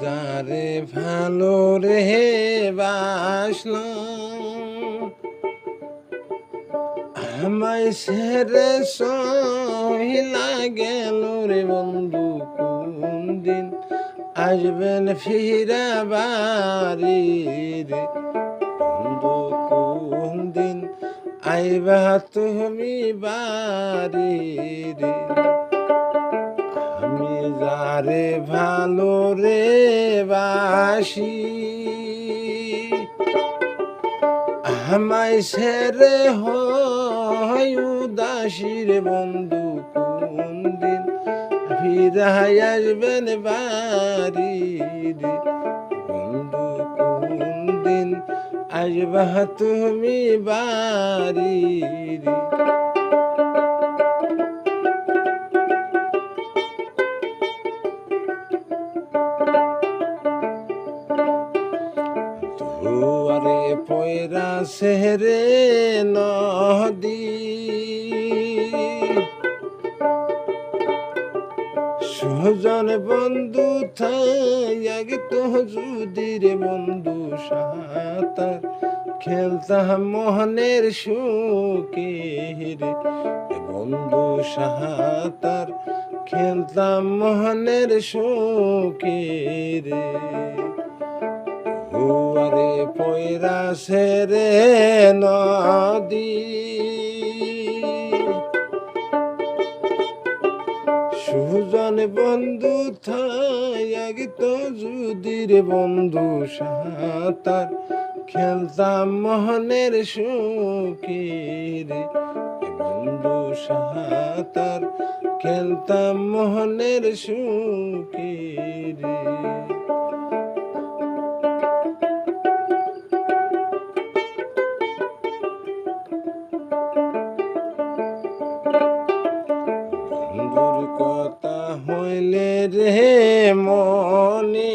যারে ভালো রে বাসলাম আমায় ছেড়ে সহিলা গেল রে বন্ধু কোন দিন আসবেন ফিরা বাড়ি রে বন্ধু কোন দিন আইবা তুমি বাড়ি রে আমি যারে ভালো রে বাসি আমায় ছেড়ে হয় উদাসী রে বন্ধু কোন দিন ফিরাই আসবেন বাড়ি রে বন্ধু কোন দিন আসবা তুমি বাড়ি রে দুয়ারে পয়রা সেরে নদী সুজন বন্ধু থাক তো যদি রে বন্ধু সাঁতার খেলতাম মোহনের সুখে রে বন্ধু সাঁতার খেলতাম মোহনের সুখে রে দুয়ারে পয়রা সেরে নদী সুজন বন্ধু থাক তো যদি রে বন্ধু সাঁতার খেলতাম মোহনের সুখে রে বন্ধু সাঁতার খেলতাম মোহনের সুখে রে বন্ধুর কথা হইলে রে মনে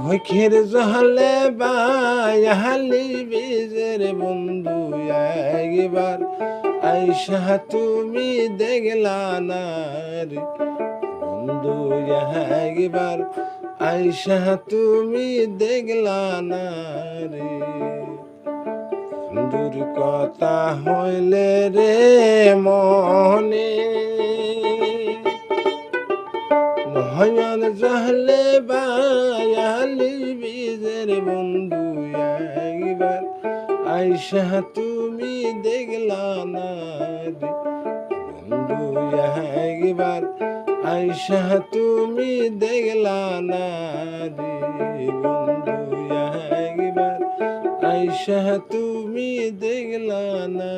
চোখের জলে বায়ালি বীজের বন্ধু একবার আইসা তুমি দেখলা না রে বন্ধু একবার আইসা তুমি দেখলা না রে বন্ধুর কথা হইলে রে মনে নয়ন জহলে বায়ালি বীজের বন্ধু একবার আইসা তুমি দেখলা না রে বন্ধু একবার আইসা তুমি দেখলা না রে বন্ধু একবার আইসা তুমি দেখলা না